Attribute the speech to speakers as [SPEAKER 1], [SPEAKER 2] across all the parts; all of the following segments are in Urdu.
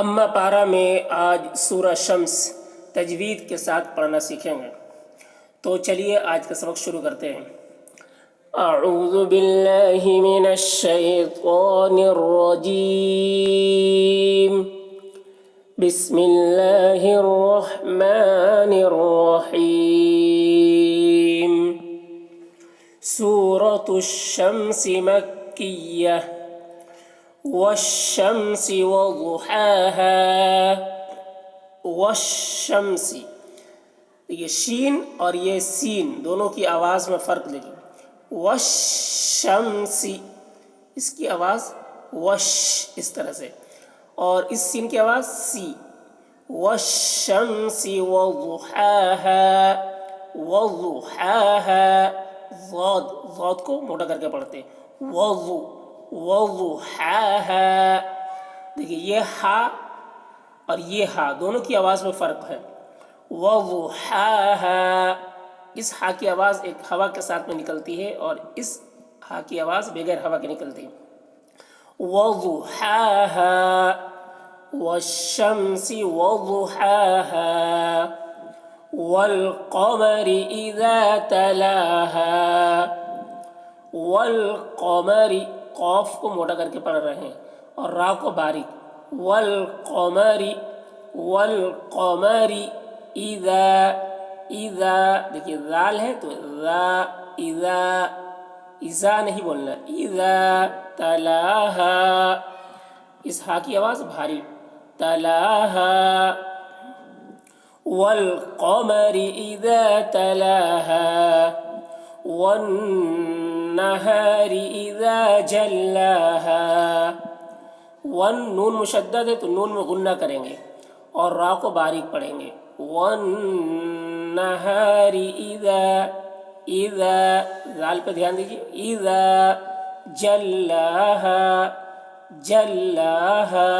[SPEAKER 1] اما پارہ میں آج سورہ شمس تجوید کے ساتھ پڑھنا سیکھیں گے، تو چلیے آج کا سبق شروع کرتے ہیں۔ اعوذ باللہ من الشیطان الرجیم، بسم اللہ الرحمن الرحیم۔ سورۃ الشمس مکیہ، والشمس وضحاها، والشمس، یہ شین اور یہ سین دونوں کی آواز میں فرق دیکھیں۔ والشمس، اس کی آواز وش اس طرح سے، اور اس سین کی آواز سی۔ والشمس وضحاها، وضحاها، ضاد کو موٹا کر کے پڑھتے ہیں، وضحاها۔ دیکھیے یہ ہا اور یہ ہا دونوں کی آواز میں فرق ہے۔ وضحاها، اس ہا کی آواز ایک ہوا کے ساتھ میں نکلتی ہے اور اس ہا کی آواز بغیر ہوا کے نکلتی ہے۔ وضحاها، والشمس وضحاها، والقمر اذا تلاها، والقمر، قاف کو موٹا کر کے پڑھ رہے ہیں اور را کو باریک۔ والقمر، والقمر اذا، اذا، دیکھیے ذال ہے تو ذا، اذا، اذا نہیں بولنا، اذا تلاها، اس ہا کی آواز بھاری، تلاها، والقمر اذا تلاها، والنہار اذا جلاها۔ نون مشدد ہے تو نون میں غنہ کریں گے اور را کو باریک پڑھیں گے۔ والنہار اذا، اذا، ذال پہ دھیان دیجیے، اذا جلاها، جلاها،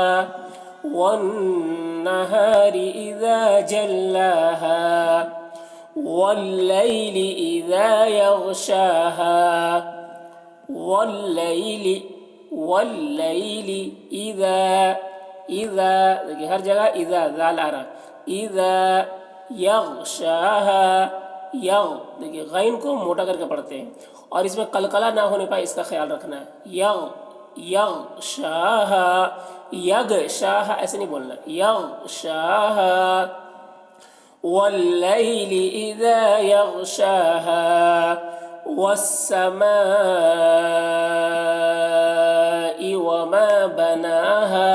[SPEAKER 1] والنہار اذا جلاها، واللیل اذا یغشاها، واللیل، واللیل اذا، اذا، دیکھیے ہر جگہ اذا ذال آ رہا، اذا یغشاها، یغ، دیکھیے غین کو موٹا کر کے پڑھتے ہیں اور اس میں قلقلہ نہ ہونے پائے، اس کا خیال رکھنا ہے۔ یغ، یغشاها، یغشاها ایسے نہیں بولنا، یغشاها، واللیل اذا یغشاها، والسماء وما بناها۔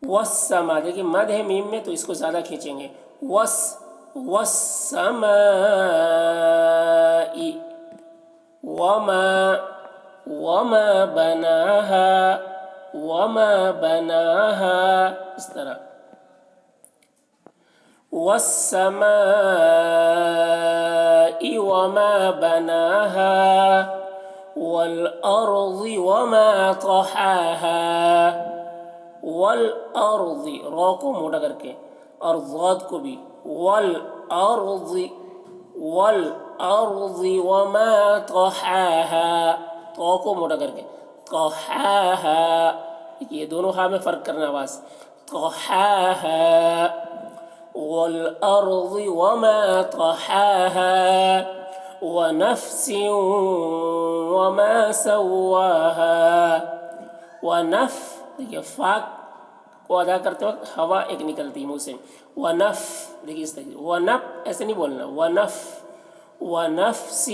[SPEAKER 1] والسماء، دیکھیے مد ہے میم میں تو اس کو زیادہ کھینچیں گے، والسماء وما، وما بناها، وما بناها، اس طرح۔ والسماء وما بناها، والأرض وما طحاها، والأرض، را کو موٹا کر کے اور ضاد کو بھی، والأرض، والأرض وما طحاها، تو کو موٹا کر کے، طحاها، یہ دونوں ہاں میں فرق کرنا آواز، طحاها، والأرض وما طحاها، ونفس وما سواها، دیکھیے فا کو ادا کرتے وقت ہوا ایک نکلتی ہے منہ سے، ونف، دیکھیے اس طریقے، ونف ایسے نہیں بولنا، ونف، ونفس،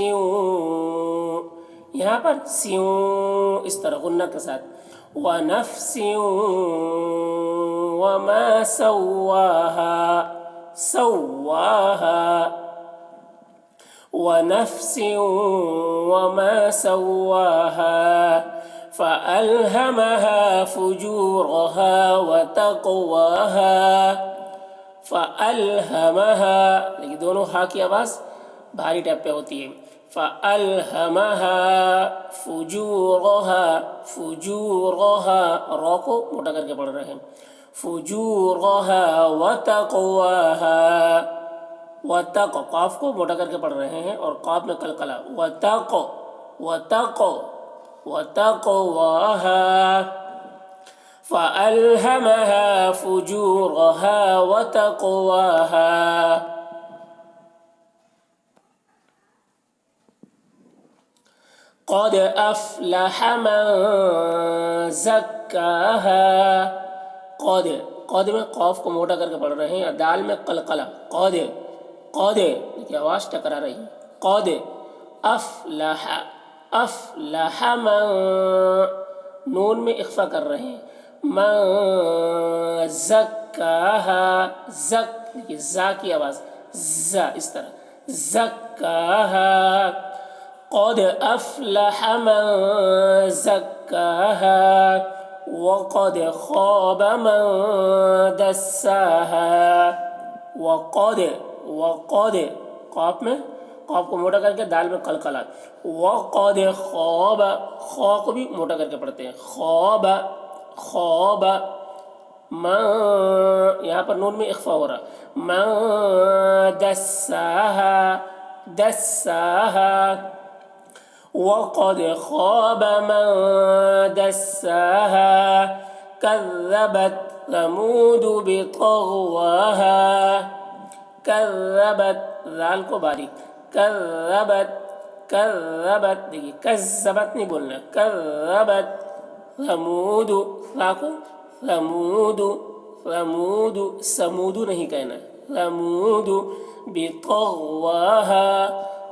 [SPEAKER 1] یہاں پر سیوں اس طرح غنہ کے ساتھ، ونفس وما سواها، سواها، ونفس وما سواها، فألهمها فجورها وتقواها، فألهمها، لیکن دونوں ہا کی آواز بھاری ٹیپ پہ ہوتی ہے، فألهمها فجورها، فجورها، را کو موٹا کر کے پڑھ رہے ہیں، فجورها وتقواها، قاف کو موٹا کر کے پڑھ رہے ہیں اور قاف میں قلقلہ، وتقواها، فَأَلْهَمَهَا فُجُورَهَا وَتَقْوَاهَا قد افلح من زکاها قد میں قوف کو موٹا کر کے پڑھ رہے ہیں، دال میں قلقلہ قد دیکھیے آواز ٹکرا رہی ہے، قد افلح من، نون میں اخفا کر رہے ہیں، من زکاها دیکھیے زا کی آواز زا اس طرح زکاها قد افلح من زکاها وقد خاب من دساها وقد قاف میں قاف کو موٹا کر کے دال میں قلقلہ، وقد خواب، خو کو بھی موٹا کر کے پڑھتے ہیں، خواب من، یہاں پر نون میں اخفا ہو رہا، من دساها وقد خاب من دساها كذبت ثمود بطغواها كذبت، ذال کو باریک، كذبت دیکھیے کذبت نہیں بولنا، كذبت ثمود، ثا کو سمود نہیں کہنا، ثمود بطغواها،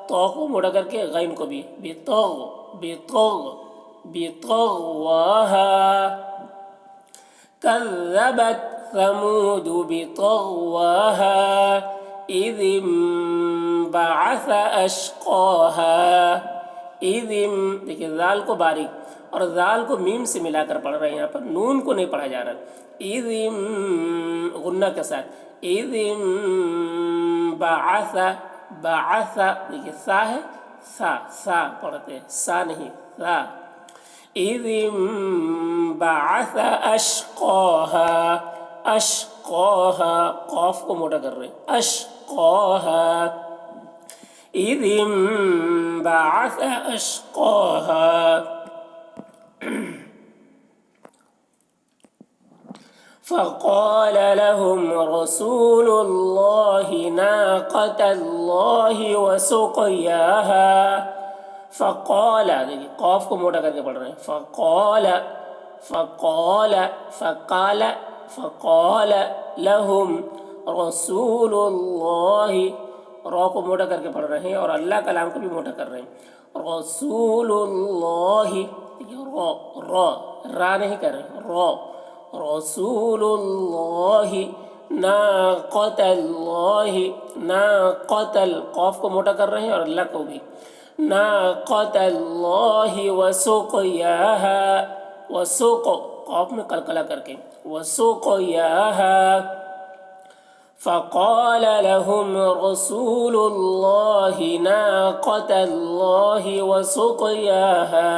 [SPEAKER 1] تو کو موڑا کر کے غین کو بھی بطغواها كذبت ثمود بطغواها إذ انبعث أشقاها، دیکھیے ذال کو باریک اور ذال کو میم سے ملا کر پڑھ رہے ہیں، یہاں پر نون کو نہیں پڑھا جا رہا، غنہ کے ساتھ، إذ بعث دیکھیے سا ہے، سا پڑھتے ہیں، سا نہیں سا، إذ انبعث أشقاها قاف کو موٹا کر رہے ہیں، أشقاها إذ انبعث أشقاها فقال لهم رسول الله ناقة الله وسقياها، فقال دیکھیے قاف کو موٹا کر کے پڑھ رہے ہیں، فقال لهم رسول الله، را کو موٹا کر کے پڑھ رہے ہیں اور اللہ کلام کو بھی موٹا کر رہے ہیں، رسول اللہ، را نہیں کر رہے، رسول اللہ ناقۃ اللہ، قاف کو موٹا کر رہے ہیں اور اللہ کو بھی، ناقۃ اللہ وسقیاها، قاف میں قلقلہ کر کے، وسقیاها فقال لهم رسول الله ناقة الله وسقياها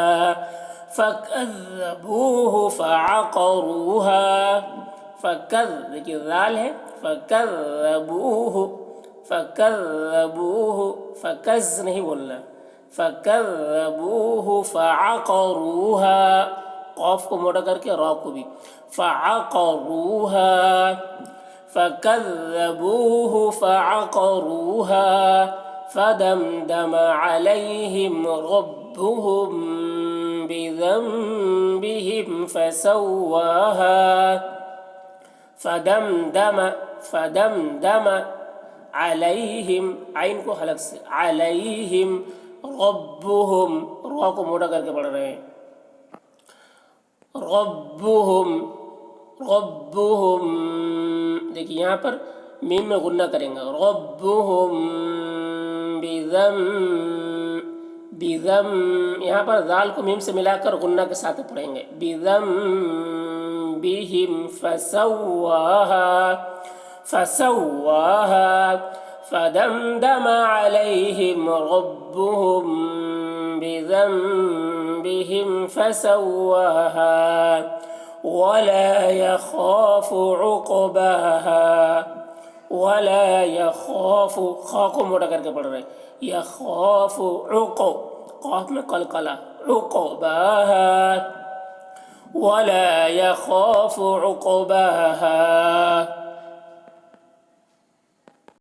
[SPEAKER 1] فكذبوه فعقروها، دیکھیے ذال ہے، فكذبوه فکز نہیں بولنا، فكذبوه فعقروها، قاف کو موٹا کر کے را کو بھی، فعقروها فكذبوه فعقروها فدمدم عليهم ربهم بذنبهم فسواها، فدمدم عليهم، عین کو حلق سے، عليهم ربهم، را کو موٹا کر کے پڑھ رہے ہیں، ربهم دیکھیے یہاں پر میم میں غنہ کریں گے، ربهم بذم، یہاں پر ذال کو میم سے ملا کر غنہ کے ساتھ پڑھیں گے، بذنبهم فسواها فدمدم عليهم ربهم بذنبهم فسواها ولا يخاف عقباها، ولا يخاف، خا کو موٹا کر کے پڑھ رہے ہیں، يخاف قاف میں قلقلہ، عقباها ولا يخاف عقباها